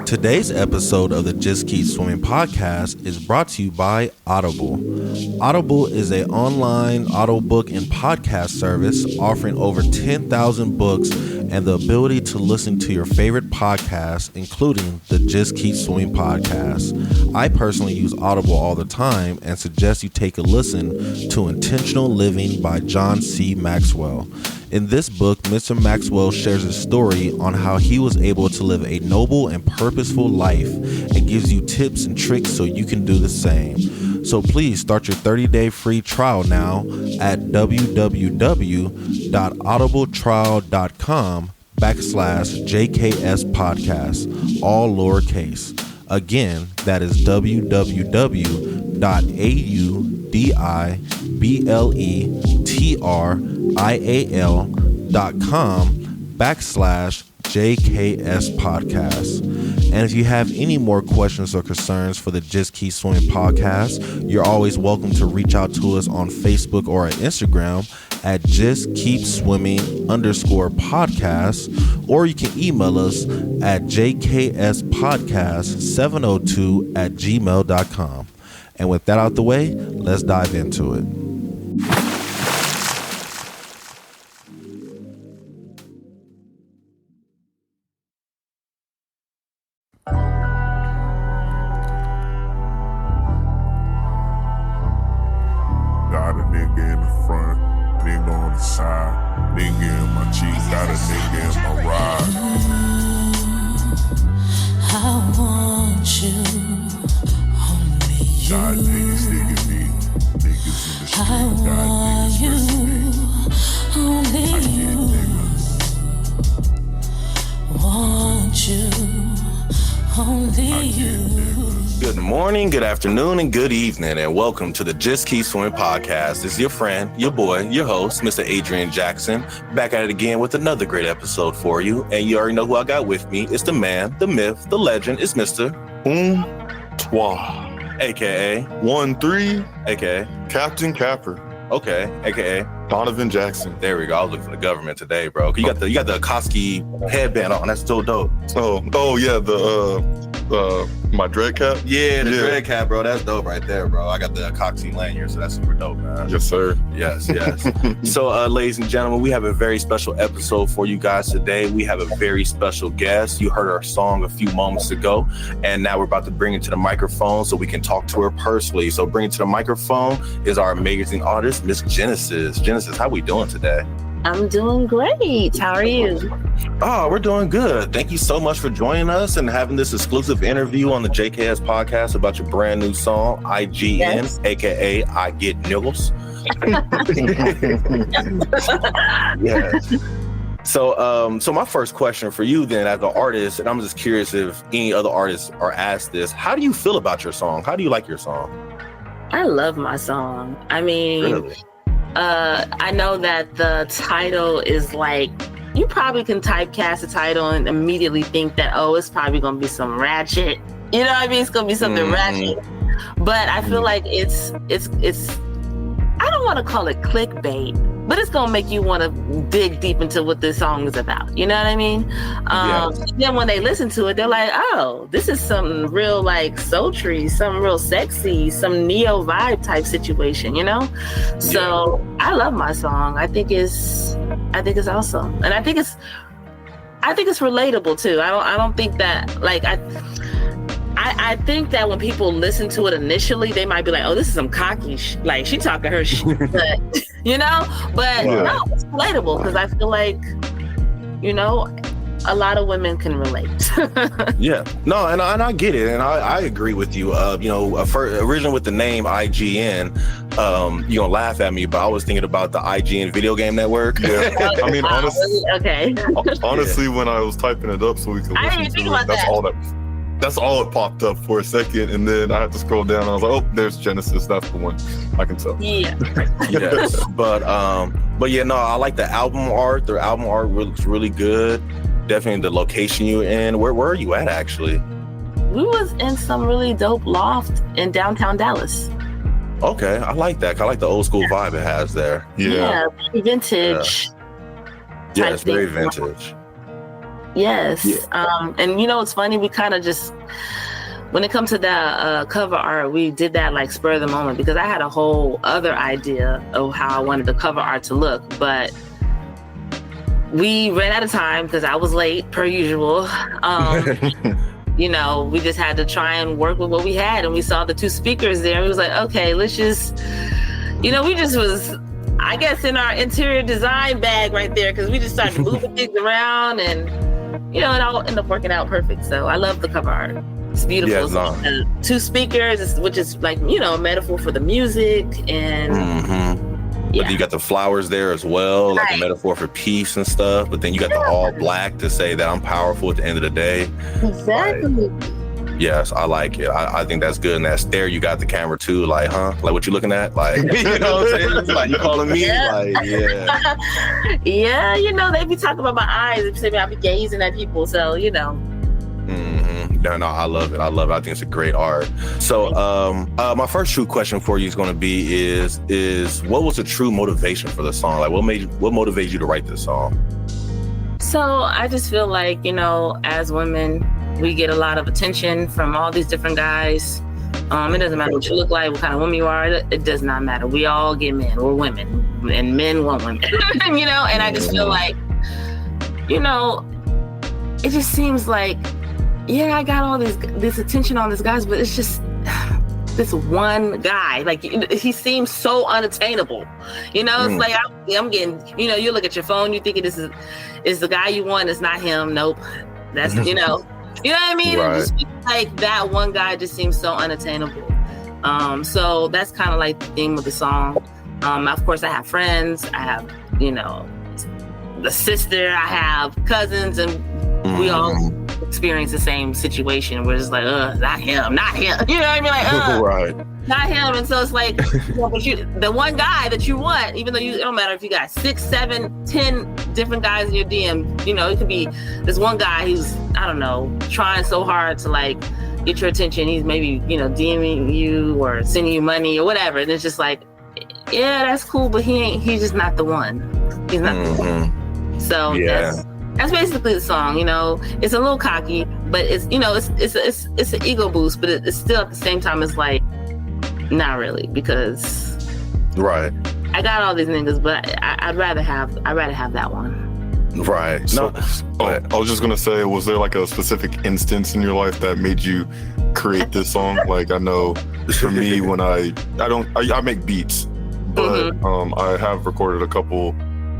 Today's episode of the Just Keep Swimming podcast is brought to you by Audible. Audible is an online audiobook and podcast service offering over 10,000 books and the ability to listen to your favorite podcasts, including the Just Keep Swimming podcast. I personally use Audible all the time and suggest you take a listen to Intentional Living by John C. Maxwell. In this book, Mr. Maxwell shares his story on how he was able to live a noble and purposeful life and gives you tips and tricks so you can do the same. So please start your 30-day free trial now at www.audibletrial.com/JKS podcast, all lowercase. Again, that is www.audibletrial.com/JKS podcast. And if you have any more questions or concerns for the Just Keep Swimming podcast, you're always welcome to reach out to us on Facebook or at Instagram at justkeepswimming_podcast, or you can email us at jkspodcast702@gmail.com. And with that out the way, let's dive into it. Got a nigga in the front, nigga on the side, nigga in my cheek, got a nigga in my ride. I want you, only you. Got niggas digging me, niggas in the street, I got want niggas you, resting me. only I get you. niggas, Want you, only I get you. niggas. Good morning, good afternoon, and good evening, and welcome to the Just Keep Swimming podcast. This is your friend, your boy, your host, Mr. Adrian Jackson, back at it again with another great episode for you. And you already know who I got with me. It's the man, the myth, the legend. It's Mr. Twa, AKA, 1-3, AKA, Captain Capper, okay, AKA. Donovan Jackson. There we go. I was looking for the government today, bro. You got the Koski headband on. That's still dope. Oh yeah, the my dread cap. Yeah, the dread cap, bro. That's dope right there, bro. I got the Koski lanyard, so that's super dope, man. Yes, sir. Yes. So, ladies and gentlemen, we have a very special episode for you guys today. We have a very special guest. You heard our song a few moments ago, and now we're about to bring it to the microphone so we can talk to her personally. So, bring it to the microphone is our amazing artist, Miss Genesis. Genesis, how we doing today? I'm doing great. How are you? Oh, we're doing good. Thank you so much for joining us and having this exclusive interview on the JKS podcast about your brand new song, IGN, Yes. AKA I Get Niggles. Yes. So my first question for you then as an artist, and I'm just curious if any other artists are asked this, how do you feel about your song? How do you like your song? I love my song. I mean, Really? I know that the title is like, you probably can typecast the title and immediately think that, oh, it's probably going to be some ratchet. You know what I mean? It's going to be something ratchet. But I feel like it's I don't want to call it clickbait, but it's going to make you want to dig deep into what this song is about. You know what I mean? Then when they listen to it, they're like, oh, this is something real like sultry, something real sexy, some neo vibe type situation, you know? So I love my song. I think it's awesome. And I think it's relatable too. I don't think that like I think that when people listen to it initially, they might be like, oh, this is some cocky like she talking her shit, you know? But no, it's relatable because I feel like, you know, a lot of women can relate. Yeah, no, and I get it, and I agree with you. Originally with the name IGN, you're gonna laugh at me, but I was thinking about the IGN video game network. Yeah, I mean, honestly, okay. honestly, when I was typing it up so we could I listen didn't think to about it, that. that's all it popped up for a second, and then I had to scroll down. And I was like, oh, there's Genesis. That's the one. I can tell. Yeah. Yes, but yeah, no, I like the album art. The album art looks really good. Definitely the location you're in. Where are you at actually? We was in some really dope loft in downtown Dallas. Okay, I like that. I like the old school vibe it has there. Yeah. Vintage. Yeah, type it's very thing. vintage. Yes. Yeah. And you know, it's funny. We kind of just, when it comes to that cover art, we did that like spur of the moment because I had a whole other idea of how I wanted the cover art to look, but we ran out of time because I was late per usual. You know, we just had to try and work with what we had, and we saw the 2 speakers there. And we was like, okay, let's just, you know, we just was, I guess, in our interior design bag right there because we just started moving things around, and you know, it all ended up working out perfect. So I love the cover art. It's beautiful. Yeah, 2 speakers, which is like, you know, a metaphor for the music, and But then you got the flowers there as well, like a Right. metaphor for peace and stuff. But then you got the all black to say that I'm powerful at the end of the day. exactly. Yes, I like it. I think that's good. And that stare, you got the camera too. Like, huh? Like, what you looking at? Like, you know what I'm saying? It's like, you calling me? Yeah. Like, yeah. Yeah, you know, they be talking about my eyes. They say I be gazing at people. So, you know. No, I love it. I think it's a great art. So, my first true question for you is going to be is what was the true motivation for the song? Like, what motivated you to write this song? So I just feel like, you know, as women, we get a lot of attention from all these different guys. It doesn't matter what you look like, what kind of woman you are. It does not matter. We all get men. We're women, and men want women. You know, and I just feel like, you know, it just seems like, yeah, I got all this attention on these guys, but it's just this one guy. Like, he seems so unattainable. You know, it's like I'm getting. You know, you look at your phone, you thinking this is the guy you want. It's not him. Nope. That's you know. You know what I mean? Right. It just feels like that one guy just seems so unattainable. So that's kind of like the theme of the song. Of course, I have friends. I have, you know, the sister. I have cousins, and we all experience the same situation. We're just like, not him. You know what I mean? Like, Right. not him. And so it's like, you know, but the one guy that you want, even though it don't matter if you got 6, 7, 10 different guys in your DM, you know, it could be this one guy who's, I don't know, trying so hard to like get your attention. He's maybe, you know, DMing you or sending you money or whatever. And it's just like, yeah, that's cool, but he's just not the one. He's not the one. So Yeah. that's basically the song. You know, it's a little cocky, but it's, you know, it's an ego boost, but it's still at the same time, it's like, not really, because Right. I got all these niggas, but I'd rather have that one. Right. So, Go I ahead. was just gonna say, was there like a specific instance in your life that made you create this song? Like, I know for me, when I make beats, but I have recorded a couple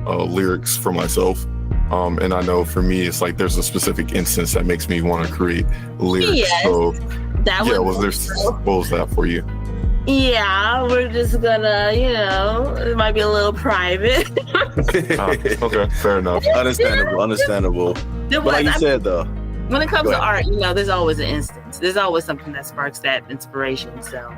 lyrics for myself. And I know for me, it's like there's a specific instance that makes me want to create lyrics. Yes, So, what was that for you? Yeah, we're just gonna, you know, it might be a little private. Okay, fair enough. Understandable. But like you said, though, when it comes Go to ahead. art, you know, there's always an instance. There's always something that sparks that inspiration. So,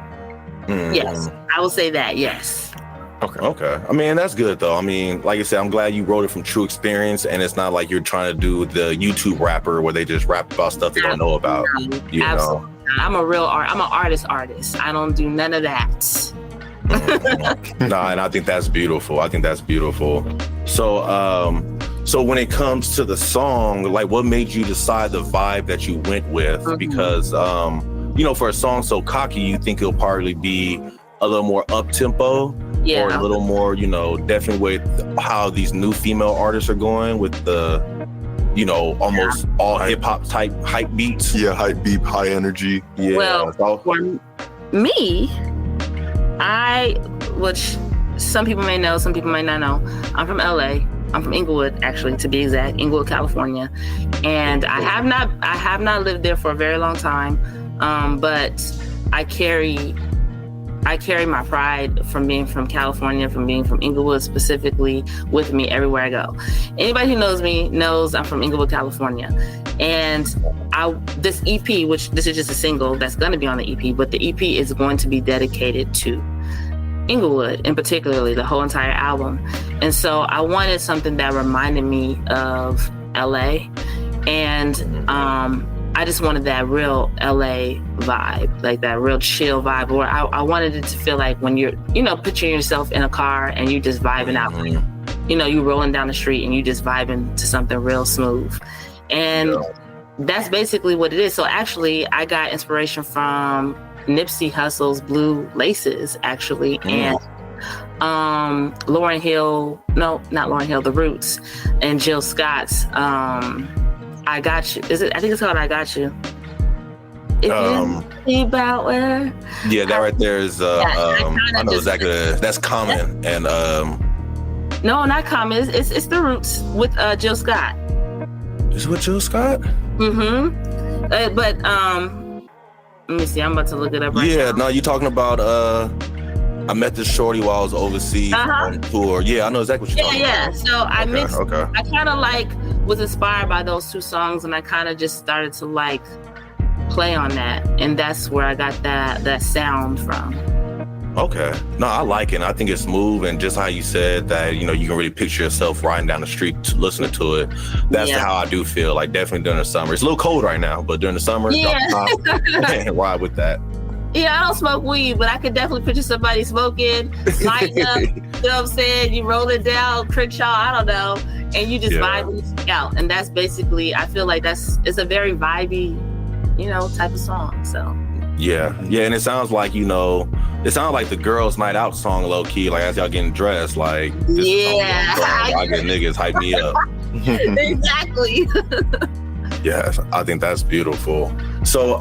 yes, I will say that. Yes. Okay. I mean, that's good though. I mean, like I said, I'm glad you wrote it from true experience, and it's not like you're trying to do the YouTube rapper where they just rap about stuff they don't know about. You Absolutely. know. I'm an artist. I don't do none of that. And I think that's beautiful. So when it comes to the song, like, what made you decide the vibe that you went with? Because you know, for a song so cocky, you think it'll probably be a little more up tempo, Yeah. or a little more, you know, definitely with how these new female artists are going with the, you know, almost all hip hop type hype beats. Yeah, hype beat, high energy. Yeah. Well, for me, which some people may know, some people may not know, I'm from LA. I'm from Inglewood, actually, to be exact, Inglewood, California. And I have not lived there for a very long time. But I carry my pride from being from California, from being from Inglewood specifically, with me everywhere I go. Anybody who knows me knows I'm from Inglewood, California. And this EP, which this is just a single that's going to be on the EP, but the EP is going to be dedicated to Inglewood, and particularly the whole entire album. And so I wanted something that reminded me of LA. And I just wanted that real LA vibe, like that real chill vibe, where I wanted it to feel like when you're, you know, picturing yourself in a car and you just vibing out, like, you know, you rolling down the street and you just vibing to something real smooth. And that's basically what it is. So actually, I got inspiration from Nipsey Hussle's Blue Laces, actually, and Lauryn Hill, no, not Lauryn Hill, The Roots, and Jill Scott's I Got You. I think it's called I Got You. If you about where? Yeah, that right there is, I know exactly, that's Common, and no, not Common, it's The Roots with Jill Scott. Is it with Jill Scott? But let me see, I'm about to look it up right now. Yeah, no, you're talking about I met this shorty while I was overseas on tour. Yeah, I know exactly what you're talking about. So I mixed, I kind of like was inspired by those two songs, and I kind of just started to like play on that, and that's where I got that sound from. Okay. No, I like it. I think it's smooth, and just how you said that, you know, you can really picture yourself riding down the street listening to it. That's how I do feel, like definitely during the summer. It's a little cold right now, but during the summer, ride with that. Yeah, I don't smoke weed, but I could definitely picture somebody smoking, lighting up, you know what I'm saying? You roll it down, Crenshaw, I don't know, and you just vibe and out. And that's basically, I feel like it's a very vibey, you know, type of song, so. Yeah, and it sounds like, you know, it sounds like the girls' night out song, low key, like as y'all getting dressed, like, this I get niggas hype me up. Exactly. Yes, I think that's beautiful. So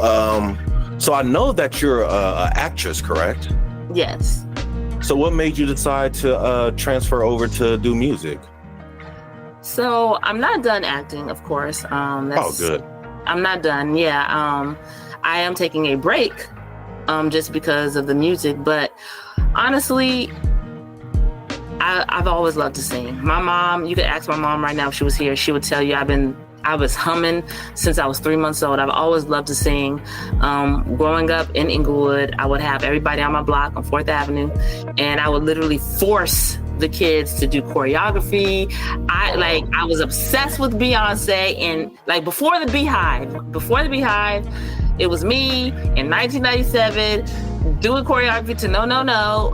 I know that you're an actress, correct? Yes. So what made you decide to transfer over to do music? So I'm not done acting, of course. Good. I'm not done. Yeah. I am taking a break just because of the music. But honestly, I've always loved to sing. My mom, you could ask my mom right now if she was here, she would tell you I was humming since I was 3 months old. I've always loved to sing. Growing up in Inglewood, I would have everybody on my block on 4th Avenue, and I would literally force the kids to do choreography. I was obsessed with Beyonce, and like before the Beehive, it was me in 1997 doing choreography to No, No, No,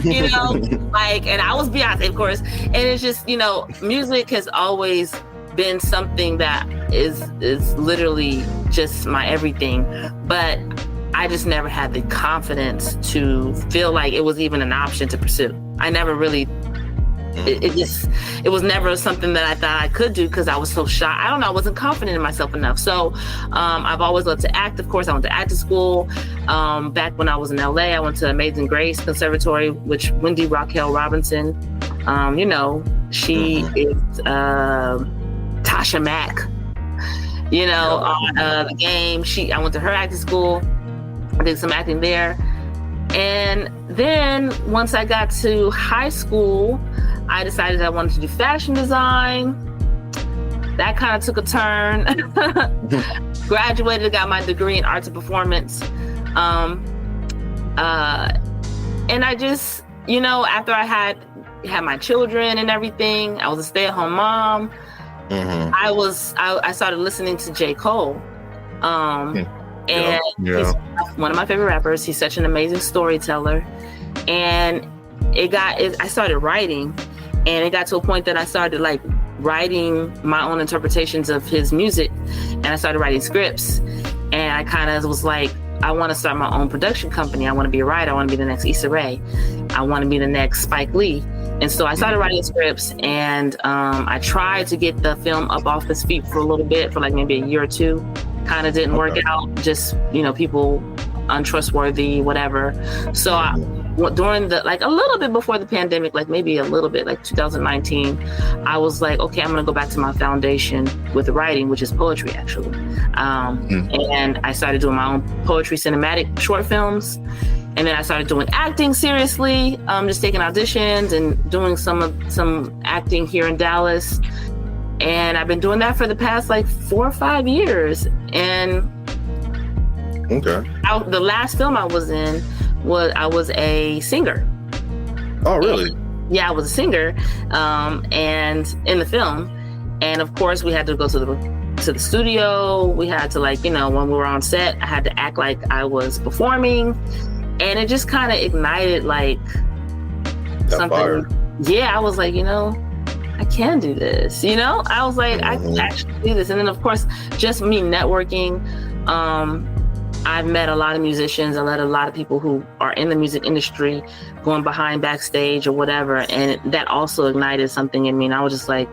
you know, like, and I was Beyonce, of course. And it's just, you know, music has always been something that is literally just my everything, but I just never had the confidence to feel like it was even an option to pursue. I never really, it was never something that I thought I could do because I was so shy. I don't know, I wasn't confident in myself enough. So I've always loved to act. Of course, I went to acting school. Back when I was in LA, I went to Amazing Grace Conservatory, which Wendy Raquel Robinson, you know, she is Tasha Mack, you know, on The Game. I went to her acting school. I did some acting there. And then once I got to high school, I decided I wanted to do fashion design. That kind of took a turn. Graduated, got my degree in arts and performance. And I just, you know, after I had my children and everything, I was a stay-at-home mom. I started listening to J. Cole. And he's one of my favorite rappers. He's such an amazing storyteller. And I started writing, and it got to a point that I started like writing my own interpretations of his music, and I started writing scripts. And I kind of was like, I want to start my own production company. I want to be a writer. I want to be the next Issa Rae. I want to be the next Spike Lee. And so I started writing scripts, and I tried to get the film up off his feet for a little bit, for like maybe a year or two. Kind of didn't work out. Just, you know, people untrustworthy, whatever. So during like a little bit before the pandemic, like maybe a little bit, like 2019, I was like, okay, I'm going to go back to my foundation with writing, which is poetry, actually. And I started doing my own poetry cinematic short films. And then I started doing acting seriously, just taking auditions and doing some acting here in Dallas. And I've been doing that for the past like 4 or 5 years. And the last film I was in I was a singer. Oh, really? And, I was a singer, and in the film. And of course, we had to go to the studio. We had to, like, you know, when we were on set, I had to act like I was performing. And it just kind of ignited like something. Fire. Yeah, I was like, you know, I can do this. I was like, I can actually do this. And then of course, just me networking. I've met a lot of musicians. I met a lot of people who are in the music industry, going behind backstage or whatever. And that also ignited something in me. And I was just like,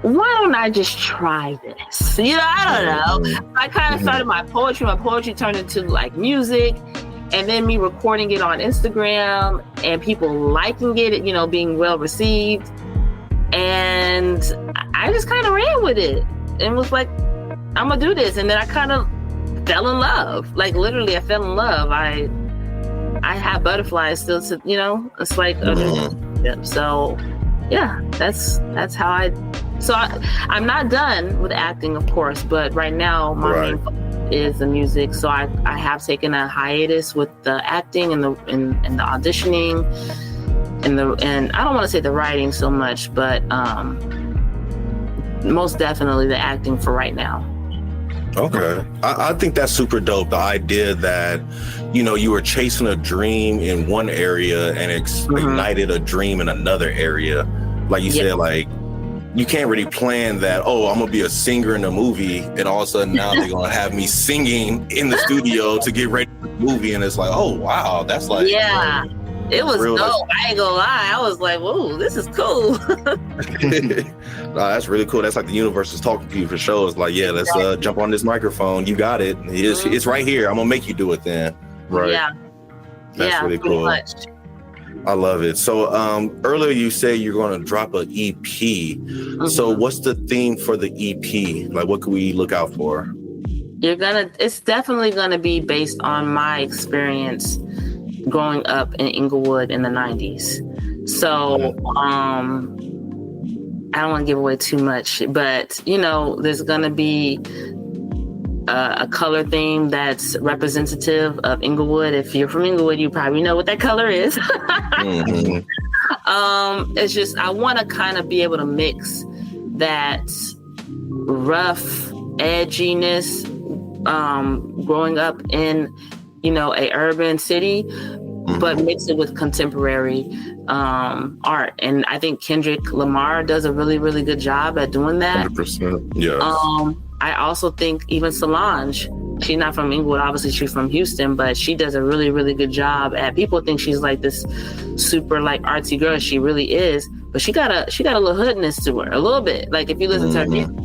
why don't I just try this? I don't know. I kind of started my poetry. My poetry turned into like music, and then me recording it on Instagram and people liking it, being well received. And I just kind of ran with it and was like, I'm gonna do this. And then I kind of fell in love. Like literally, I fell in love. I have butterflies still to, it's like, so yeah, that's how so I'm not done with acting, of course, but right now my main focus is the music. So I have taken a hiatus with the acting and the auditioning and I don't want to say the writing so much, but most definitely the acting for right now. Okay. I think that's super dope. The idea that, you were chasing a dream in one area and ignited a dream in another area. Like you said, like, you can't really plan that, I'm going to be a singer in a movie, and all of a sudden now they're going to have me singing in the studio to get ready for the movie. And it's like, oh, wow, that's like... Yeah, it was dope. I ain't gonna lie. I was like, whoa, this is cool. No, that's really cool. That's like the universe is talking to you for sure. It's like, yeah, let's jump on this microphone. You got it. It's right here. I'm going to make you do it then. Right. Yeah. That's really cool. Much. I love it. So earlier you said you're going to drop an EP. So what's the theme for the EP? Like, what can we look out for? It's definitely going to be based on my experience growing up in Inglewood in the 90s. So I don't want to give away too much, but there's going to be a color theme that's representative of Inglewood. If you're from Inglewood, you probably know what that color is. It's just, I want to kind of be able to mix that rough edginess growing up in, a urban city, but mix it with contemporary art. And I think Kendrick Lamar does a really, really good job at doing that. 100%. Yeah. I also think even Solange, she's not from Inglewood, obviously she's from Houston, but she does a really, really good job at, people think she's like this super like artsy girl. She really is, but she got a little hoodness to her, a little bit. Like if you listen to her music.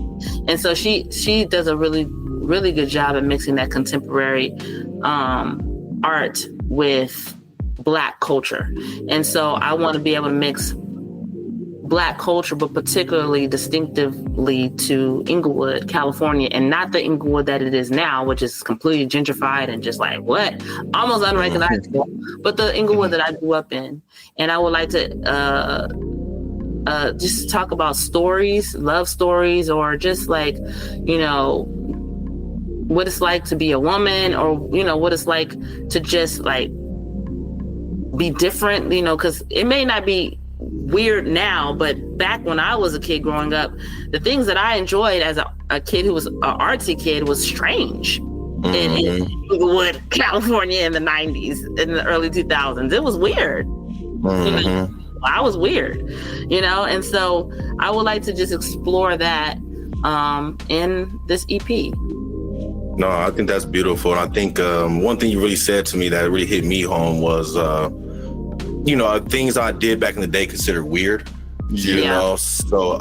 And so she does a really, really good job at mixing that contemporary art with Black culture. And so I want to be able to mix Black culture, but particularly distinctively to Inglewood, California, and not the Inglewood that it is now, which is completely gentrified and just like, what? Almost unrecognizable, but the Inglewood that I grew up in. And I would like to just talk about stories, love stories, or just like, what it's like to be a woman, or, what it's like to just like be different, because it may not be weird now, but back when I was a kid growing up, the things that I enjoyed as a kid who was an artsy kid was strange in Inglewood, California in the 90s, in the early 2000s. It was weird. I was weird, and so I would like to just explore that in this EP. No, I think that's beautiful. And I think one thing you really said to me that really hit me home was, things I did back in the day considered weird, you know? So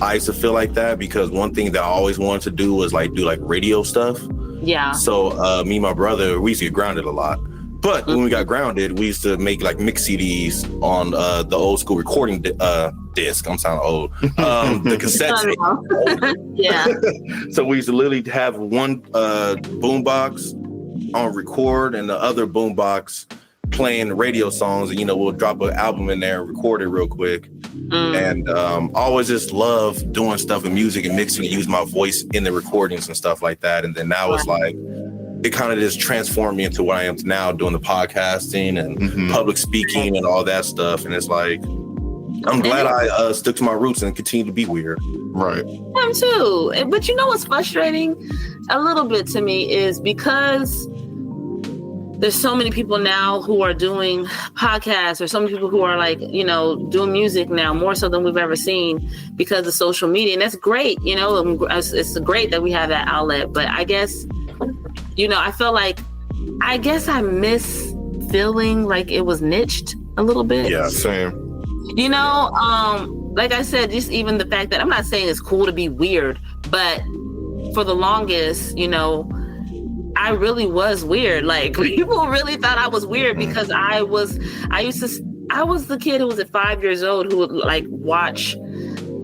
I used to feel like that because one thing that I always wanted to do was do radio stuff. Yeah. So me and my brother, we used to get grounded a lot. But when we got grounded, we used to make mix CDs on the old school recording disc. I'm sounding old. The cassette tape. Yeah. So we used to literally have one boombox on record and the other boombox playing radio songs. And, we'll drop an album in there and record it real quick. And always just love doing stuff with music and mixing and use my voice in the recordings and stuff like that. And then now it's it kind of just transformed me into what I am now, doing the podcasting and public speaking and all that stuff. And it's like, I'm glad I stuck to my roots and continue to be weird. Right. I'm too. But what's frustrating a little bit to me is because there's so many people now who are doing podcasts. There's so many people who are like, doing music now more so than we've ever seen because of social media. And that's great. It's great that we have that outlet. But I guess, I feel like, I miss feeling like it was niched a little bit. Yeah, same. Like I said, just even the fact that I'm not saying it's cool to be weird, but for the longest, I really was weird. Like people really thought I was weird because I was the kid who was at 5 years old who would like watch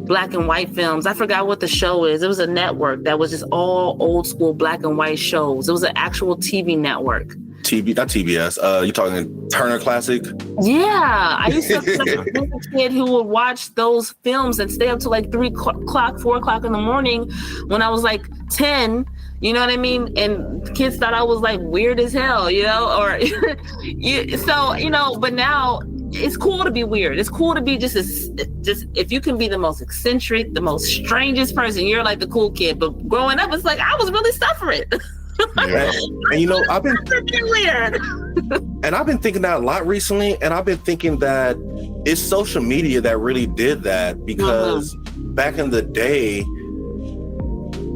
black and white films. I forgot what the show is. It was a network that was just all old school black and white shows. It was an actual TV network. Not TBS. You talking Turner Classic? Yeah, I used to be a kid who would watch those films and stay up to like 3 o'clock, 4 o'clock in the morning when I was like 10. You know what I mean? And kids thought I was like weird as hell, or but now it's cool to be weird. It's cool to be just if you can be the most eccentric, the most strangest person, you're like the cool kid. But growing up, it's like I was really suffering. Yeah. And I've been weird. And I've been thinking that a lot recently, and I've been thinking that it's social media that really did that because back in the day,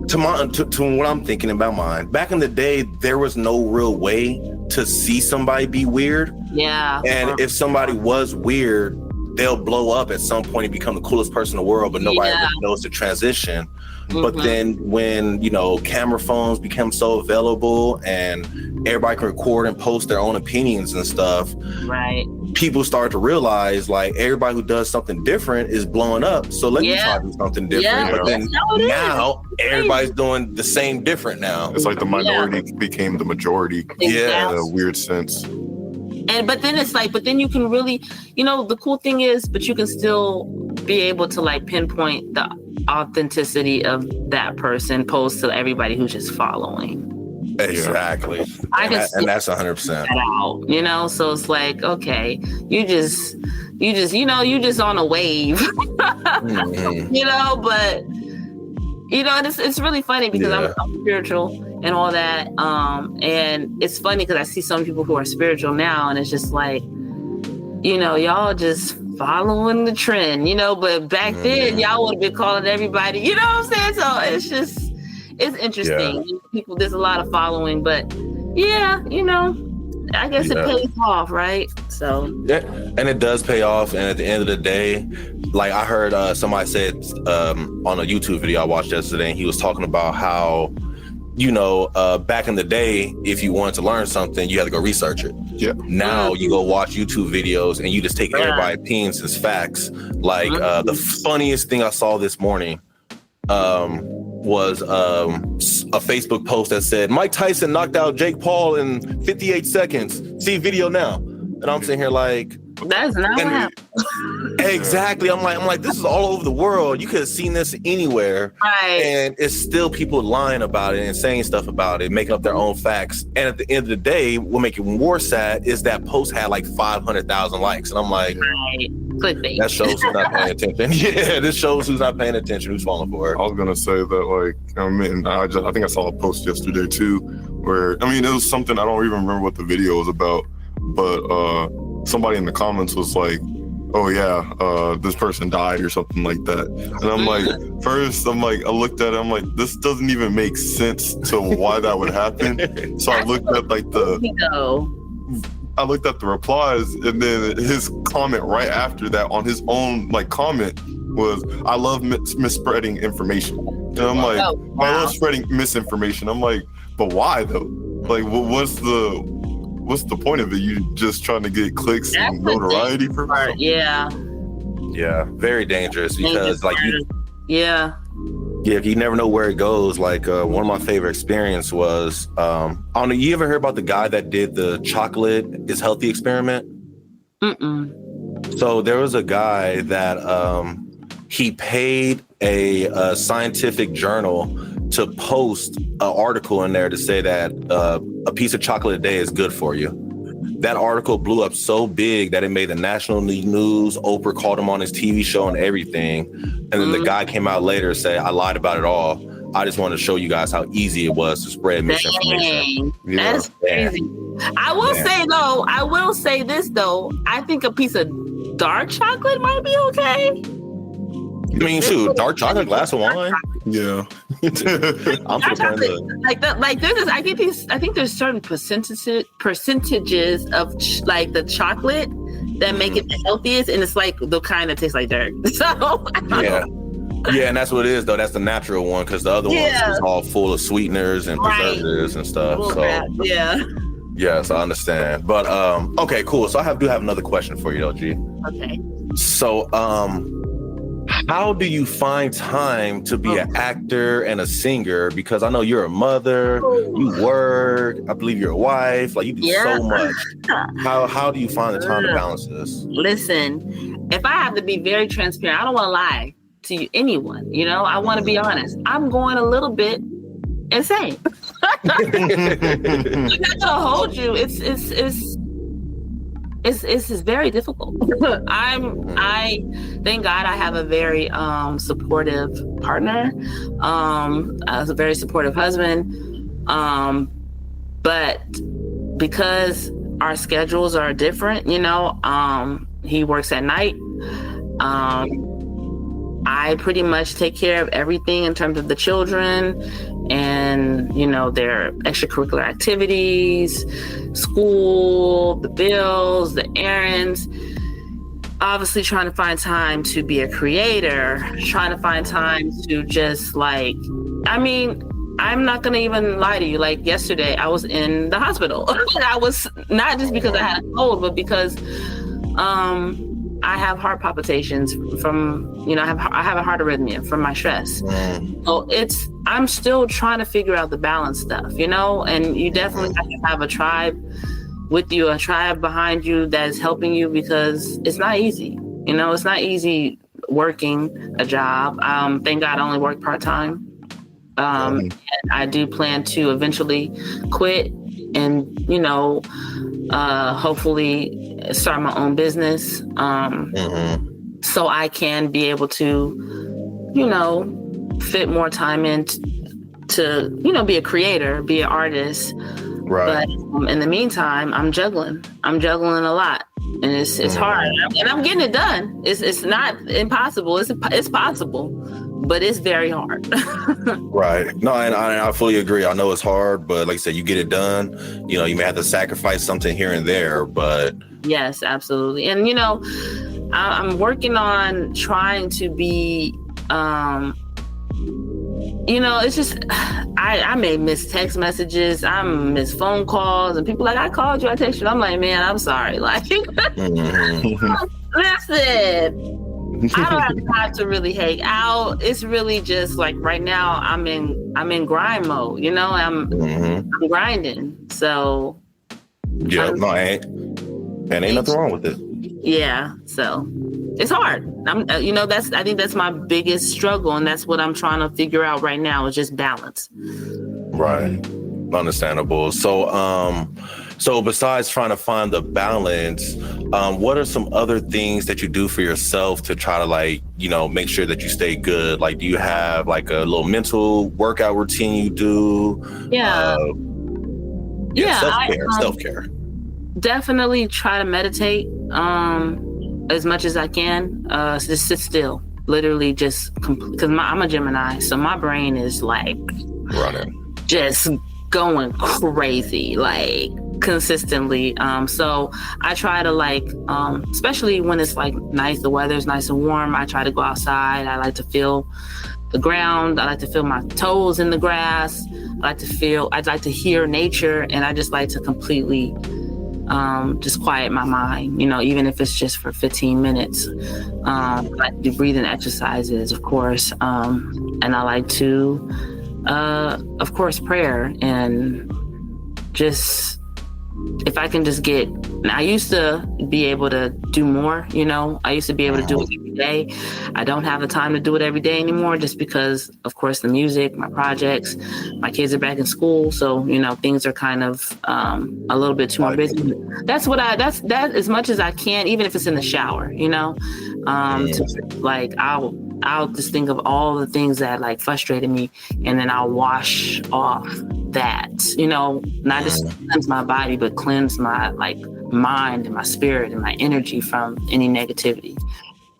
to what I'm thinking about mine, back in the day, there was no real way to see somebody be weird. Yeah. And if somebody was weird, they'll blow up at some point and become the coolest person in the world, but nobody really knows the transition. But then when, camera phones become so available and everybody can record and post their own opinions and stuff, right? People start to realize like everybody who does something different is blowing up. So let me try to do something different. Yeah. But then now everybody's doing the same different now. It's like the minority became the majority. Yeah. In a weird sense. But then you can really, the cool thing is, but you can still be able to like pinpoint the authenticity of that person opposed to everybody who's just following. Exactly. And that's 100%. Out, so it's like, okay, you just on a wave, but it's really funny because I'm spiritual and all that. And it's funny because I see some people who are spiritual now and it's just like, y'all just following the trend, but back then y'all would have been calling everybody, you know what I'm saying? So it's interesting. Yeah. People, there's a lot of following, but I guess it pays off, right? So and it does pay off. And at the end of the day, like I heard somebody said on a YouTube video I watched yesterday, and he was talking about how back in the day, if you wanted to learn something, you had to go research it. Yeah. Now you go watch YouTube videos and you just take everybody's opinions as facts. Like the funniest thing I saw this morning was a Facebook post that said Mike Tyson knocked out Jake Paul in 58 seconds. See video now. And I'm sitting here like, that's not what happened. Exactly. I'm like, this is all over the world. You could have seen this anywhere. Right. And it's still people lying about it and saying stuff about it, making up their own facts. And at the end of the day, what makes it more sad is that post had like 500,000 likes. And I'm like, clickbait. That shows who's not paying attention. Yeah, this shows who's not paying attention, who's falling for it. I was going to say that, I think I saw a post yesterday too, where, it was something, I don't even remember what the video was about, but somebody in the comments was like, oh yeah, this person died or something like that. And I'm like, I looked at it, I'm like, this doesn't even make sense to why that would happen. So I looked at the replies, and then his comment right after that on his own comment was, I love misspreading information. And I'm like, I love spreading misinformation. I'm like, but why though? Like, what's the point of it? You just trying to get clicks and notoriety for it? Yeah, very dangerous because if you never know where it goes. Like one of my favorite experience was I don't know, you ever heard about the guy that did the chocolate is healthy experiment? So there was a guy that he paid a scientific journal to post an article in there to say that a piece of chocolate a day is good for you. That article blew up so big that it made the national news. Oprah called him on his TV show and everything. And then the guy came out later and said, I lied about it all. I just wanted to show you guys how easy it was to spread misinformation. Dang, that's crazy. I will say this though. I think a piece of dark chocolate might be okay. I mean, shoot, dark chocolate, glass of wine. Yeah. I'm Dark chocolate, I I think there's certain percentages of like the chocolate that make it the healthiest, and it's like the kind that tastes like dirt. So I don't know. Yeah, and that's what it is though. That's the natural one, because the other ones is all full of sweeteners and preservatives and stuff. Yes, I understand. But okay, cool. So I do have another question for you though, G. Okay. So how do you find time to be an actor and a singer? Because I know you're a mother, you work, I believe you're a wife, like you do so much. How do you find the time to balance this? Listen, if I have to be very transparent, I don't want to lie to anyone. You know, I want to be honest. I'm going a little bit insane. I'm not gonna hold you. It's very difficult. I thank God I have a very supportive partner, a very supportive husband. But because our schedules are different, you know, he works at night. I pretty much take care of everything in terms of the children and, you know, their extracurricular activities, school, the bills, the errands. Obviously trying to find time to be a creator, trying to find time to just like, I mean, I'm not going to even lie to you. Like yesterday, I was in the hospital. I was not just because I had a cold, but because I have heart palpitations from, you know, I have a heart arrhythmia from my stress. So I'm still trying to figure out the balance stuff, you know, and you definitely have to have a tribe with you, a tribe behind you that is helping you, because it's not easy. You know, it's not easy working a job. Thank God I only work part-time. And I do plan to eventually quit and, you know, hopefully start my own business, so I can be able to, you know, fit more time in to, you know, be a creator, be an artist. Right. But in the meantime, I'm juggling a lot, and it's hard, and I'm getting it done. It's not impossible. It's possible, but it's very hard. Right. No, and I fully agree. I know it's hard, but like I said, you get it done. You know, you may have to sacrifice something here and there, but yes, absolutely. And you know, I'm working on trying to be, you know, it's just, I may miss text messages, I miss phone calls, and people like, I called you, I texted you. I'm like, man, I'm sorry. Like, listen, I don't have time to really hang out. It's really just like right now I'm in grind mode, you know, I'm grinding. So yeah, no, ain't nothing wrong with it. Yeah, so it's hard. You know, I think that's my biggest struggle, and that's what I'm trying to figure out right now is just balance. Right. Understandable. So besides trying to find the balance, what are some other things that you do for yourself to try to, like, you know, make sure that you stay good? Like, do you have like a little mental workout routine you do? Yeah. Self-care. Definitely try to meditate as much as I can. Just sit still, literally, just because I'm a Gemini, so my brain is like running, just going crazy, like consistently. So I try to, like, especially when it's like nice, the weather's nice and warm, I try to go outside. I like to feel the ground. I like to feel my toes in the grass. I'd like to hear nature, and I just like to completely just quiet my mind, you know, even if it's just for 15 minutes. I like to do breathing exercises, of course. And I like to, of course, prayer, and just, if I can just I used to be able to do more, you know, I used to be able to do it every day. I don't have the time to do it every day anymore, just because, of course, the music, my projects, my kids are back in school. So, you know, things are kind of a little bit too more busy. That's as much as I can, even if it's in the shower, you know, to, like, I'll I'll just think of all the things that like frustrated me, and then I'll wash off that, not just cleanse my body, but cleanse my like mind and my spirit and my energy from any negativity.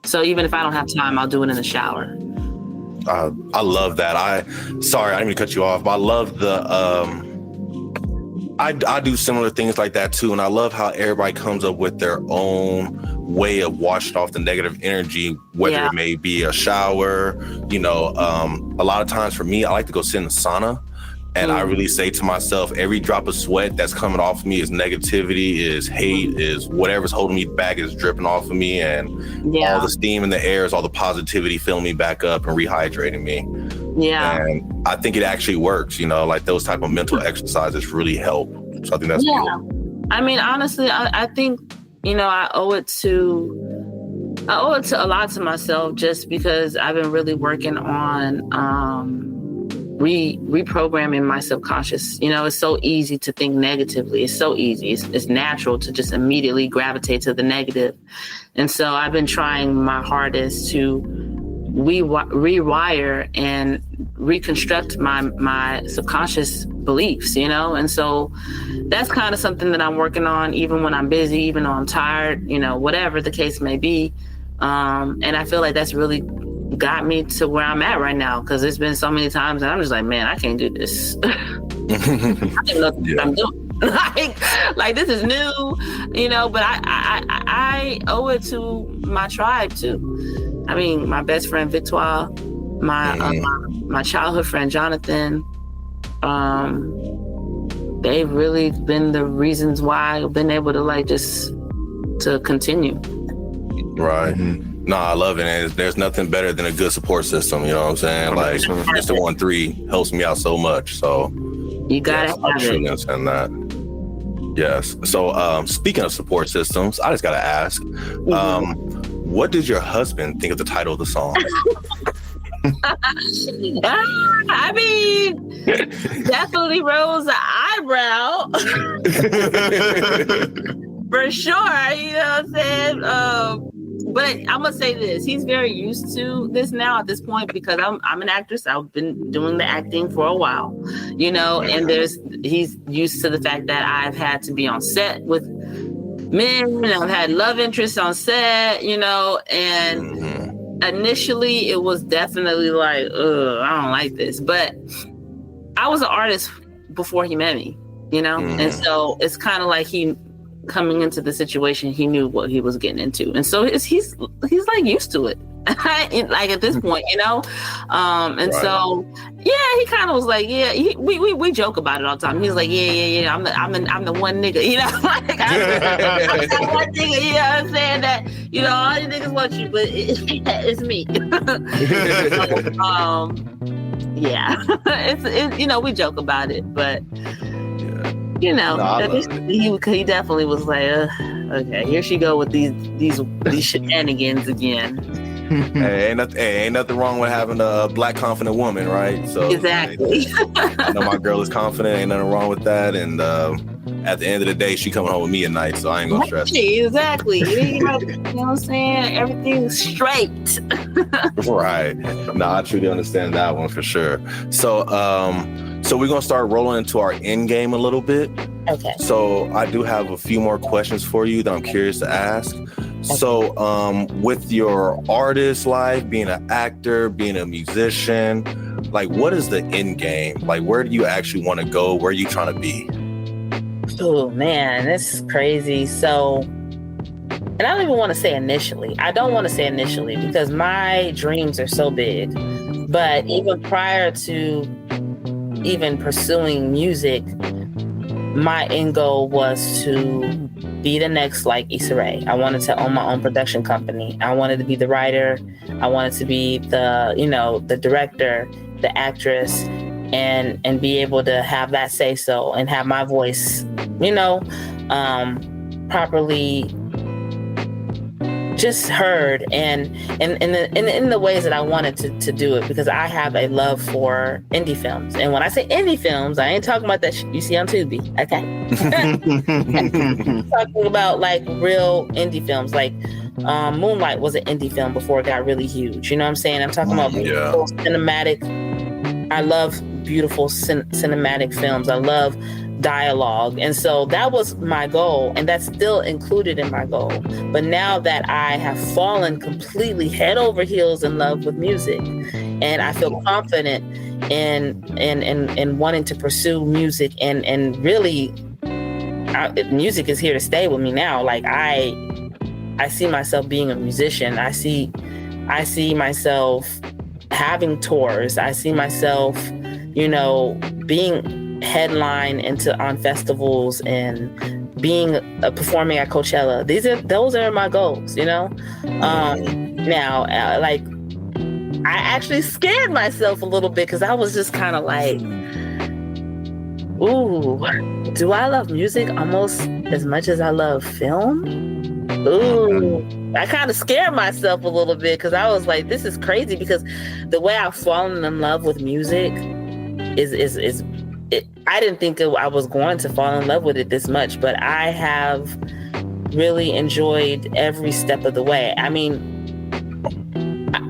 So even if I don't have time, I'll do it in the shower. I love that. Sorry, I didn't mean to cut you off, but I love the I do similar things like that too, and I love how everybody comes up with their own way of washing off the negative energy, whether it may be a shower. A lot of times for me, I like to go sit in the sauna, and I really say to myself, every drop of sweat that's coming off of me is negativity, is hate, is whatever's holding me back is dripping off of me, and all the steam in the air is all the positivity filling me back up and rehydrating me. Yeah. And I think it actually works, like those type of mental exercises really help. So I think that's cool. I mean, honestly, I think, I owe it to a lot to myself, just because I've been really working on reprogramming my subconscious. It's so easy to think negatively. It's so easy. It's natural to just immediately gravitate to the negative. And so I've been trying my hardest to rewire and reconstruct my subconscious beliefs, and so that's kind of something that I'm working on, even when I'm busy, even though I'm tired, whatever the case may be. And I feel like that's really got me to where I'm at right now, because it's been so many times that I'm just like, man, I can't do this. I don't know what I'm doing. like this is new, but I owe it to my tribe too. I mean, my best friend Victoire, my childhood friend Jonathan, they've really been the reasons why I've been able to to continue. Right. No, I love it. And there's nothing better than a good support system. You know what I'm saying? Like Mr. 1-3 helps me out so much. So you gotta have I truly understand that. Yes. So speaking of support systems, I just gotta ask, what did your husband think of the title of the song? I mean, definitely rose an eyebrow. For sure, you know what I'm saying? But I'm gonna say this: he's very used to this now at this point, because I'm an actress. I've been doing the acting for a while, and he's used to the fact that I've had to be on set with men, and I've had love interests on set, and initially it was definitely like, I don't like this. But I was an artist before he met me, and so it's kind of like he coming into the situation, he knew what he was getting into, and so he's like used to it. Like at this point, and so he kind of was like, we joke about it all the time. He's like, I'm the one nigga, like I'm the one nigga, you know what I'm saying, that all you niggas want you, but it's me. It's we joke about it, but he definitely was like, okay, here she go with these shenanigans again. Hey, ain't nothing wrong with having a black confident woman, right? So exactly. I know my girl is confident. Ain't nothing wrong with that. And at the end of the day, she coming home with me at night, so I ain't gonna stress. Exactly. You know what I'm saying? Everything's straight. Right. No, I truly understand that one for sure. So we're gonna start rolling into our end game a little bit. Okay. So I do have a few more questions for you that I'm curious to ask. Okay. So with your artist life, being an actor, being a musician, like what is the end game? Like where do you actually want to go? Where are you trying to be? Oh man, it's crazy. So, and I don't even want to say initially. I don't want to say initially because my dreams are so big. But even prior to even pursuing music, my end goal was to be the next like Issa Rae. I wanted to own my own production company. I wanted to be the writer. I wanted to be the director, the actress, and be able to have that say so and have my voice, properly just heard and in the ways that I wanted to do it, because I have a love for indie films. And when I say indie films, I ain't talking about that shit you see on Tubi, okay? I'm talking about like real indie films, like Moonlight was an indie film before it got really huge. You know what I'm saying? I'm talking about beautiful cinematic. I love beautiful cinematic films. I love dialogue. And so that was my goal, and that's still included in my goal. But now that I have fallen completely head over heels in love with music, and I feel confident in wanting to pursue music, and really music is here to stay with me now. Like I see myself being a musician. I see myself having tours. I see myself, being headline on festivals and being performing at Coachella. Those are my goals, now, like I actually scared myself a little bit because I was just kind of like, ooh, do I love music almost as much as I love film? Ooh, I kind of scared myself a little bit because I was like, this is crazy, because the way I've fallen in love with music is I didn't think I was going to fall in love with it this much, but I have really enjoyed every step of the way. I mean,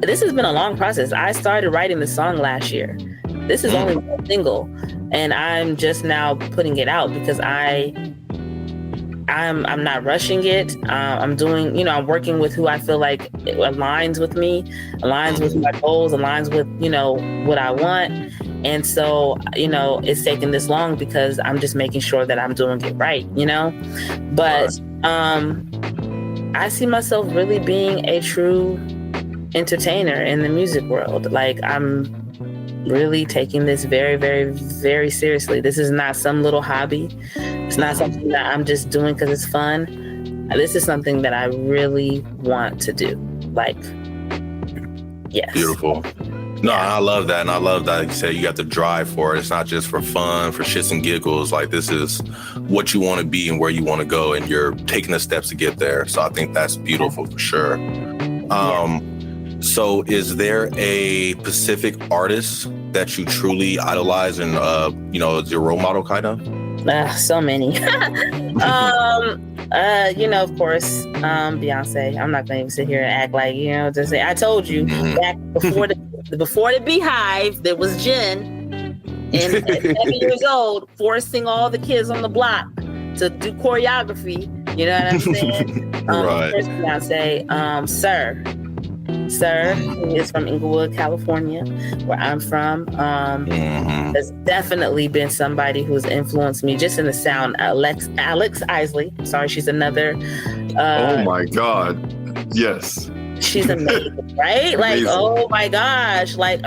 this has been a long process. I started writing the song last year. This is only one single, and I'm just now putting it out because I'm not rushing it. I'm doing, I'm working with who I feel like aligns with me, aligns with my goals, aligns with, what I want. And so, it's taking this long because I'm just making sure that I'm doing it right, But I see myself really being a true entertainer in the music world. Like, I'm really taking this very, very, very seriously. This is not some little hobby. It's not something that I'm just doing because it's fun. This is something that I really want to do. Like, yes. Beautiful. No, I love that. And I love that you said you got the drive for it. It's not just for fun, for shits and giggles. Like, this is what you want to be and where you want to go, and you're taking the steps to get there. So I think that's beautiful for sure. So is there a specific artist that you truly idolize and, is your role model kind of? So many. Of course, Beyonce. I'm not going to even sit here and act like, just say, I told you back before the Beehive, there was Jen, and at 7 years old, forcing all the kids on the block to do choreography. You know what I'm saying? Right. Of course, Beyonce. Sir, who is from Inglewood, California, where I'm from. Has definitely been somebody who's influenced me just in the sound. Alex Isley. Sorry, she's another. Oh my God. Yes. She's amazing, right? Like, oh my gosh. Like,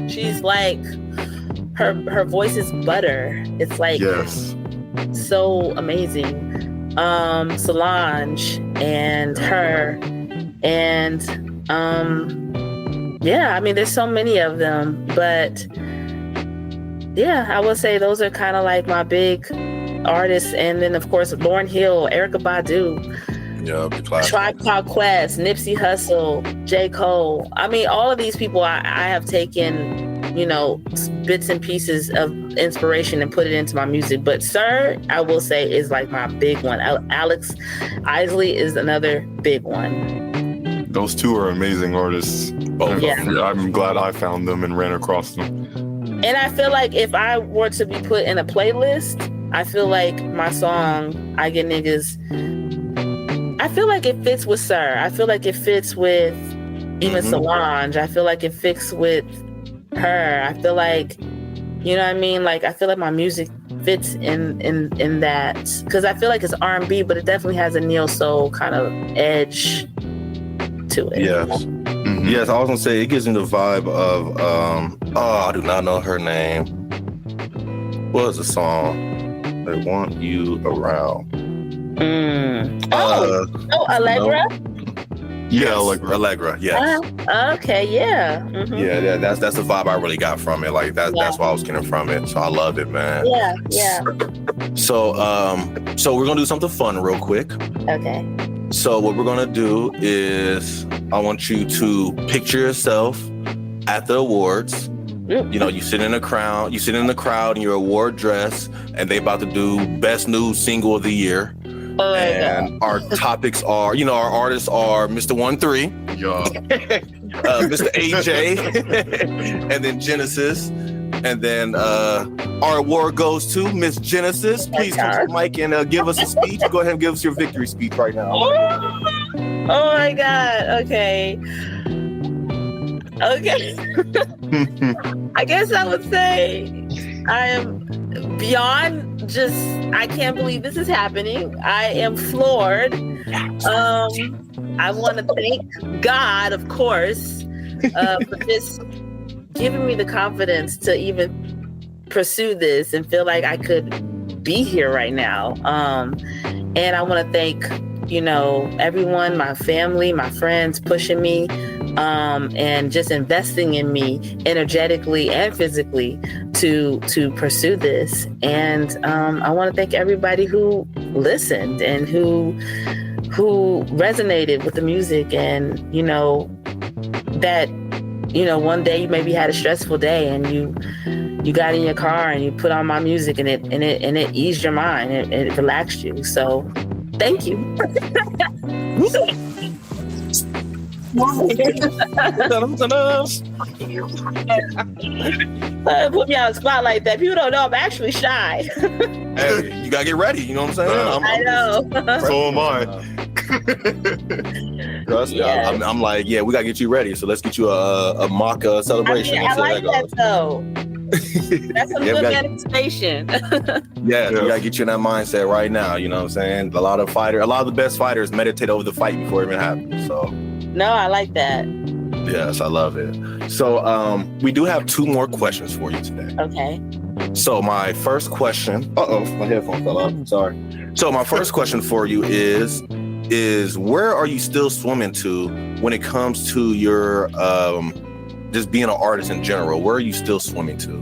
she's like, her voice is butter. It's like, yes, so amazing. Solange and her, and I mean, there's so many of them, but yeah, I would say those are kind of like my big artists. And then, of course, Lauryn Hill, Erykah Badu, Tribe Called Quest, Nipsey Hussle, J. Cole. I mean, all of these people I have taken, bits and pieces of inspiration and put it into my music. But Sir, I will say, is like my big one. Alex Isley is another big one. Those two are amazing artists. I'm glad I found them and ran across them. And I feel like if I were to be put in a playlist, I feel like my song, I Get Niggas, I feel like it fits with Sir. I feel like it fits with even Solange. I feel like it fits with her. I feel like, you know what I mean? Like, I feel like my music fits in that. Because I feel like it's R&B, but it definitely has a neo-soul kind of edge to it. Yes. Yes, I was gonna say it gives me the vibe of I do not know her name. What was the song? I Want You Around. Allegra? Yes, Allegra, yes. Okay, yeah. Yeah, that's the vibe I really got from it. Like that's what I was getting from it. So I love it, man. Yeah. So we're gonna do something fun real quick. Okay. So what we're gonna do is I want you to picture yourself at the awards. You sit in the crowd, in your award dress, and they about to do best new single of the year. Oh my And our topics are, our artists are Mr. 1-3, Yeah. Mr. AJ, and then Genesis. And then our award goes to Miss Genesis. Please come to the mic and give us a speech. Go ahead and give us your victory speech right now. Oh my God. Okay. I guess I would say I am beyond just, I can't believe this is happening. I am floored. I want to thank God, of course, for just giving me the confidence to even pursue this and feel like I could be here right now. And I want to thank, everyone, my family, my friends pushing me, and just investing in me energetically and physically to pursue this. And I want to thank everybody who listened and who resonated with the music, and that one day you maybe had a stressful day and you got in your car and you put on my music and it eased your mind and it relaxed you. So thank you. Put me on the spot like that. People don't know I'm actually shy. Hey, you gotta get ready. You know what I'm saying? I know. So am I. Trust me. Yeah. I'm like, yeah, we gotta get you ready. So let's get you a mock celebration. I like that though. That's some good gotta, manifestation. we gotta get you in that mindset right now. You know what I'm saying? A lot of the best fighters meditate over the fight before it even happens. So no, I like that. yes, I love it. So we do have 2 more questions for you today. Okay. So my first question, my headphone fell out. Sorry. So my first question for you is where are you still swimming to when it comes to your just being an artist in general? Where are you still swimming to?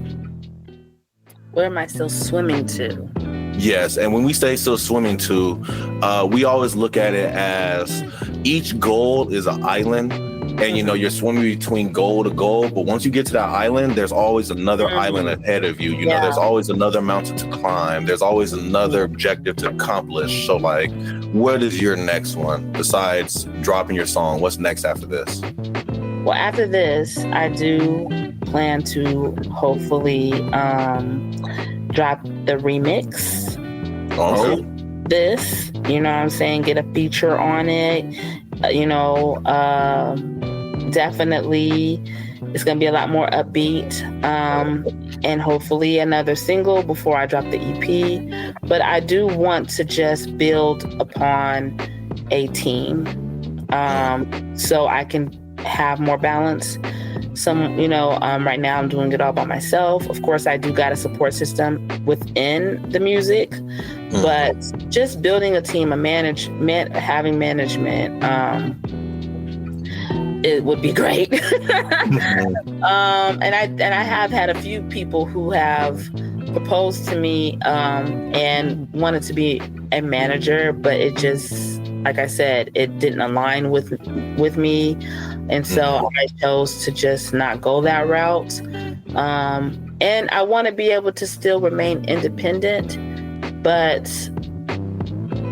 Where am I still swimming to? Yes, and when we say still swimming to, we always look at it as each goal is an island, and you're swimming between goal to goal. But once you get to that island, there's always another island ahead of you. You know, there's always another mountain to climb. There's always another objective to accomplish. So, like, what is your next one besides dropping your song? What's next after this? Well, after this, I do plan to hopefully drop the remix. Oh. This, you know what I'm saying? Get a feature on it. Definitely it's going to be a lot more upbeat. And hopefully another single before I drop the EP. But I do want to just build upon a team. So I can have more balance. Right now I'm doing it all by myself. Of course, I do got a support system within the music, but just building a team, having management, it would be great. And I have had a few people who have proposed to me and wanted to be a manager, but it just, like I said, it didn't align with me. And so I chose to just not go that route. And I want to be able to still remain independent, but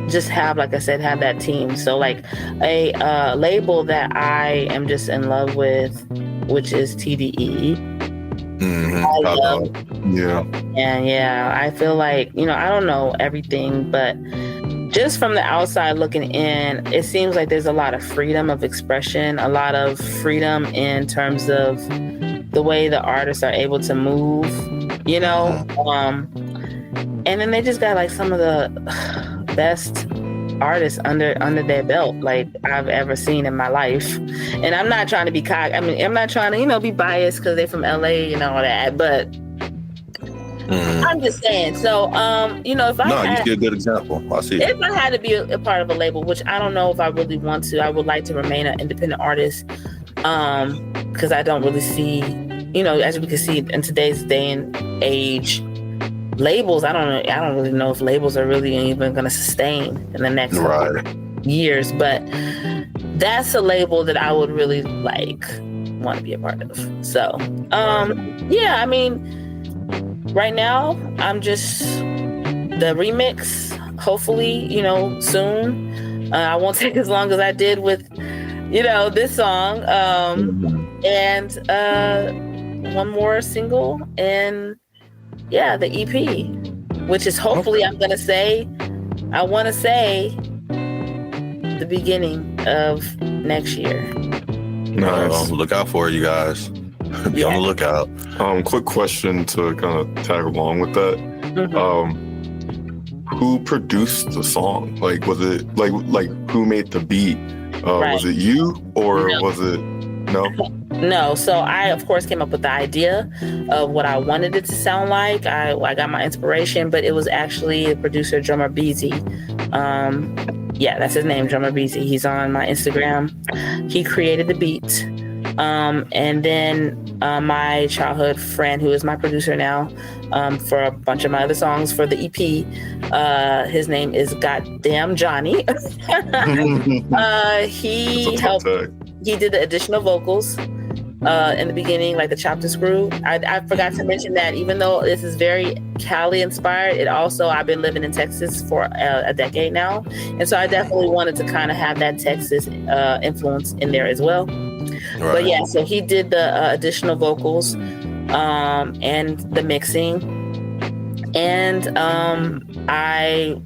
just have, like I said, have that team. So like a label that I am just in love with, which is TDE. I love, and I feel like, I don't know everything, but just from the outside looking in, it seems like there's a lot of freedom of expression, a lot of freedom in terms of the way the artists are able to move, and then they just got like some of the best artists under their belt like I've ever seen in my life. And I'm not trying to be I'm not trying to, be biased because they're from LA and all that, but I'm just saying. So, if I you see a good example. I see. If I had to be a part of a label, which I don't know if I really want to, I would like to remain an independent artist, because I don't really see, as we can see in today's day and age, labels. I don't really know if labels are really even going to sustain in the next years. But that's a label that I would really want to be a part of. So, right now, I'm just the remix. hopefully, soon. I won't take as long as I did with, this song. And one more single, and the EP, which is hopefully I want to say the beginning of next year. Nice. Look out for it, you guys. Be on the lookout. Quick question to kind of tag along with that. Who produced the song? Like, was it like who made the beat? Was it you, or was it no? No. So I, of course, came up with the idea of what I wanted it to sound like. I got my inspiration, but it was actually the producer, Drummer Beezy. That's his name, Drummer Beezy. He's on my Instagram. He created the beat. And then my childhood friend, who is my producer now, for a bunch of my other songs for the EP, his name is Goddamn Johnny. He helped. He did the additional vocals in the beginning, like the chopped and screw. I forgot to mention that even though this is very Cali inspired, I've been living in Texas for a decade now, and so I definitely wanted to kind of have that Texas influence in there as well. Right. But so he did the additional vocals and the mixing, and I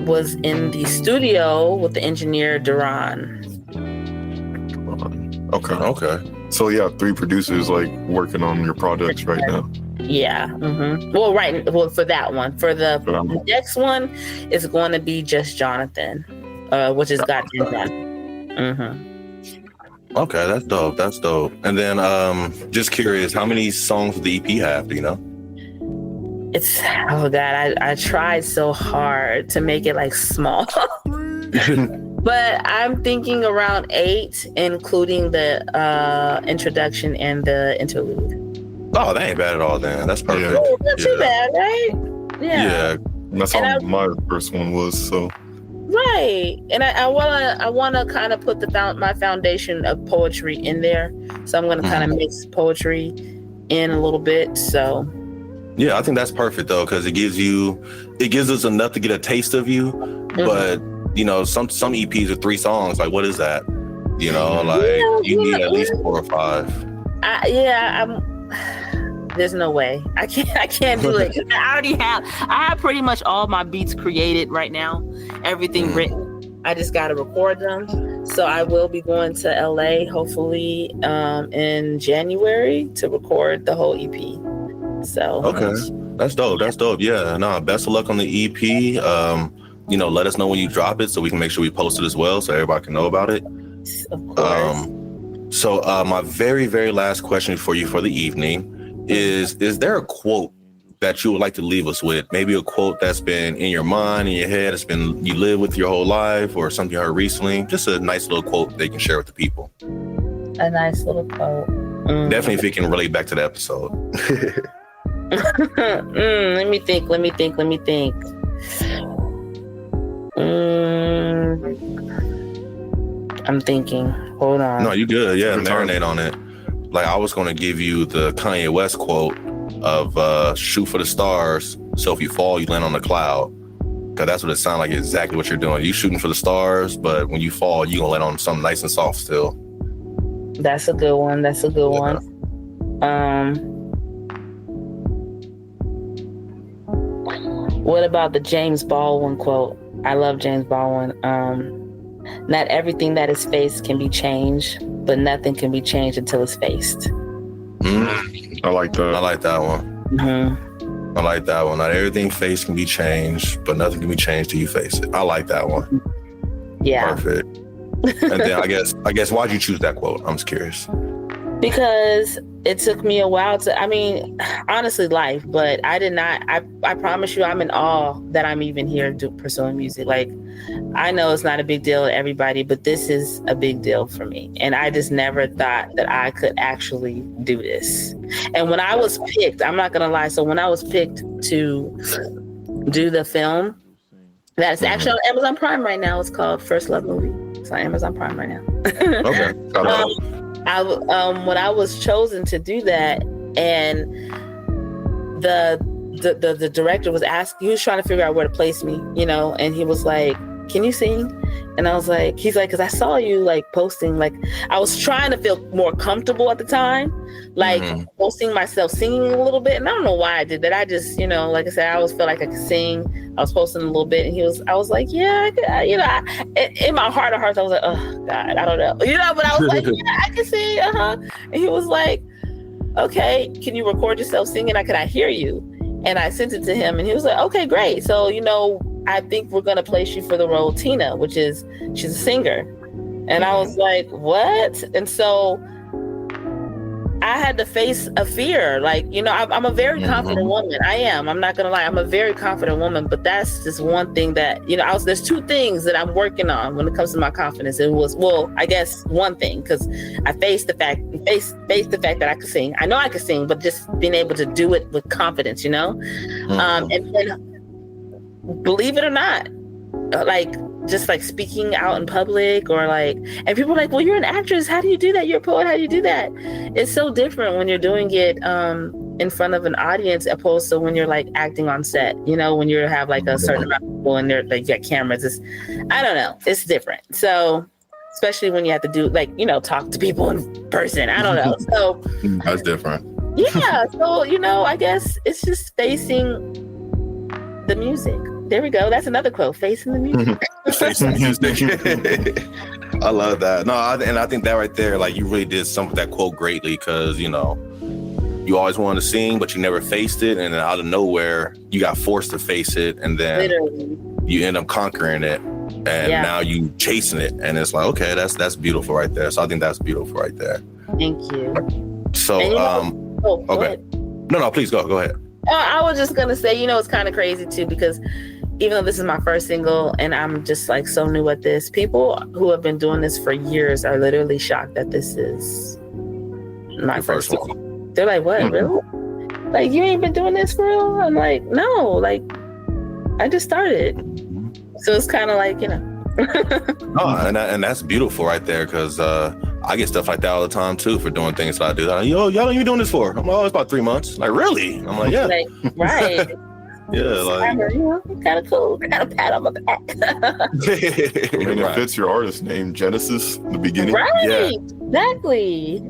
was in the studio with the engineer Duran. Okay. So 3 producers like working on your projects right now. Yeah. Mm-hmm. Well, for that one, for the next one, it's going to be just Jonathan, which is Goddamn Johnny. Mm-hmm. Okay, that's dope. And then, just curious, how many songs does the EP have? Do you know? I tried so hard to make it like small, but I'm thinking around 8, including the introduction and the interlude. Oh, that ain't bad at all. Then that's perfect. Oh, not too bad, right? Yeah. That's how my first one was. So. Right, and I wanna kind of put my foundation of poetry in there, so I'm gonna kind of mix poetry in a little bit. So yeah, I think that's perfect though, because it gives us enough to get a taste of you. But some EPs are 3 songs. Like, what is that? You need at least 4 or 5. There's no way I can't do it. I have pretty much all my beats created right now, everything written. I just got to record them. So I will be going to LA hopefully in January to record the whole EP. So okay, that's dope. Yeah, best of luck on the EP. Let us know when you drop it so we can make sure we post it as well so everybody can know about it. Of course. So my very, very last question for you for the evening is there a quote that you would like to leave us with? Maybe a quote that's been in your mind, in your head, it's been you live with your whole life, or something you heard recently. Just a nice little quote they can share with the people. A nice little quote. Definitely if you can relate back to the episode. Let me think. I'm thinking. Hold on. No, you good. Yeah, marinate on it. Like, I was going to give you the Kanye West quote of shoot for the stars, so if you fall, you land on the cloud. Because that's what it sounds like, exactly what you're doing. You shooting for the stars, but when you fall, you're going to land on something nice and soft still. That's a good one. What about the James Baldwin quote? I love James Baldwin. Not everything that is faced can be changed, but nothing can be changed until it's faced. I like that. I like that one. Mm-hmm. I like that one. Not everything faced can be changed, but nothing can be changed till you face it. I like that one. Yeah. Perfect. And then I guess why'd you choose that quote? I'm just curious. Because it took me a while honestly, life, but I promise you, I'm in awe that I'm even here pursuing music. Like, I know it's not a big deal to everybody, but this is a big deal for me. And I just never thought that I could actually do this. And when I was picked, I'm not going to lie. So when I was picked to do the film, that's actually on Amazon Prime right now. It's called First Love Movie. It's on Amazon Prime right now. Okay. When I was chosen to do that, and the the director was asking, he was trying to figure out where to place me, you know, and he was like, can you sing? And I was like, he's like, because I saw you like posting, like I was trying to feel more comfortable at the time, like posting myself singing a little bit. And I don't know why I did that. I just, you know, like I said, I always felt like I could sing. I was posting a little bit, and I was like, yeah, I could, you know, in my heart of hearts, I was like, oh God, I don't know, you know, but I was like, yeah, I can sing, And he was like, okay, can you record yourself singing? Could I hear you? And I sent it to him, and he was like, okay, great. So, you know, I think we're going to place you for the role Tina, which is, she's a singer. And I was like, what? And so I had to face a fear. Like, you know, I'm a very confident woman. I am. I'm not going to lie. I'm a very confident woman. But that's just one thing that, you know, there's two things that I'm working on when it comes to my confidence. It was, well, I guess one thing, because I faced the fact that I could sing. I know I could sing, but just being able to do it with confidence, you know? And then, believe it or not, like just like speaking out in public, or like, and people are like, well, you're an actress, how do you do that? You're a poet, how do you do that? It's so different when you're doing it in front of an audience, opposed to when you're like acting on set, you know, when you have like a certain amount of people and they're like, you got cameras. I don't know, it's different. So especially when you have to do like, you know, talk to people in person, I don't know. So that's different. Yeah, so, you know, I guess it's just facing the music. There we go. That's another quote. Facing the music. Facing the music. I love that. No, and I think that right there, like you really did some of that quote greatly, because, you know, you always wanted to sing, but you never faced it. And then out of nowhere, you got forced to face it. And then Literally. You end up conquering it. And now you chasing it. And it's like, okay, that's beautiful right there. So I think that's beautiful right there. Thank you. So, okay. No, please go ahead. I was just going to say, you know, it's kind of crazy too, because even though this is my first single and I'm just like so new at this, people who have been doing this for years are literally shocked that this is my first one. They're like, what, really? Like, you ain't been doing this for real? I'm like, no, like, I just started. So it's kind of like, you know. And that's beautiful right there, because I get stuff like that all the time too for doing things that I do. Like, yo, y'all even doing this for? I'm like, oh, it's about 3 months. Like, really? I'm like, yeah. Like, right. Yeah, like, you know, kind of cool. I got a pat on my back. I mean, it fits your artist name, Genesis, in the beginning. Right. Yeah. Exactly.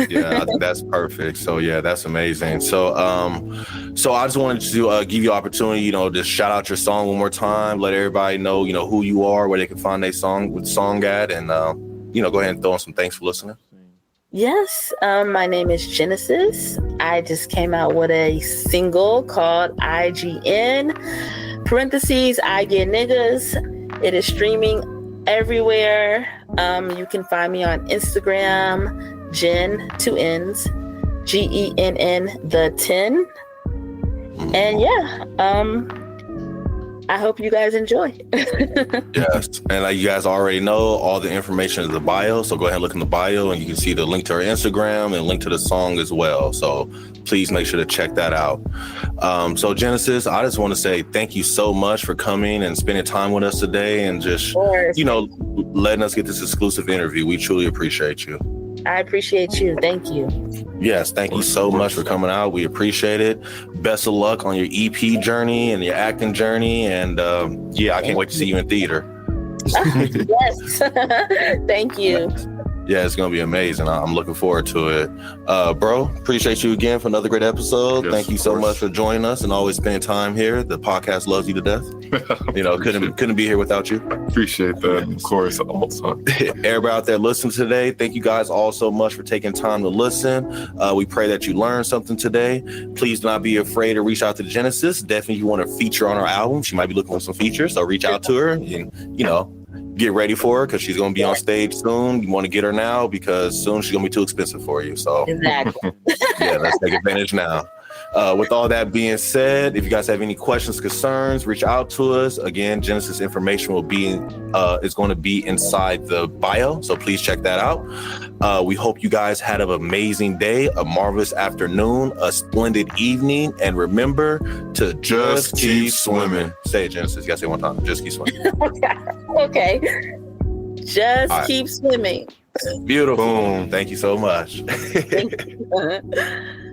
Yeah, I think that's perfect. So yeah, that's amazing. So so I just wanted to give you opportunity, you know, just shout out your song one more time, let everybody know, you know, who you are, where they can find their song at, and you know, go ahead and throw in some thanks for listening. Yes, my name is Genesis. I just came out with a single called IGN, parentheses, I Get Niggas. It is streaming everywhere. You can find me on Instagram, Jen, 2 N's, GENN, the 10. And yeah, I hope you guys enjoy. Yes, and like you guys already know, all the information is in the bio, so go ahead and look in the bio and you can see the link to her Instagram and link to the song as well. So please make sure to check that out. So Genesis, I just want to say thank you so much for coming and spending time with us today, and just, you know, letting us get this exclusive interview. We truly appreciate you. I appreciate you. Thank you. Yes, thank you so much for coming out. We appreciate it. Best of luck on your EP journey and your acting journey. And yeah, I can't wait to see you in theater. Yes. Thank you. Yeah, it's going to be amazing. I'm looking forward to it. Bro, appreciate you again for another great episode. Yes, thank you so much for joining us and always spending time here. The podcast loves you to death. You know, couldn't be here without you. Appreciate that, of course, all the time. Everybody out there listening today, thank you guys all so much for taking time to listen. We pray that you learned something today. Please do not be afraid to reach out to Genesis. Definitely, if you want to feature on our album, she might be looking for some features, so reach out to her and, you know, get ready for her, because she's going to be on stage soon. You want to get her now, because soon she's going to be too expensive for you. So Exactly. yeah, let's take advantage now. With all that being said, if you guys have any questions, concerns, reach out to us. Again, Genesis information will be is going to be inside the bio, so please check that out. We hope you guys had an amazing day, a marvelous afternoon, a splendid evening, and remember to just keep swimming. Say it, Genesis. You gotta say it one time. Just keep swimming. Okay. Just keep swimming. Beautiful. Boom. Thank you so much. Thank you.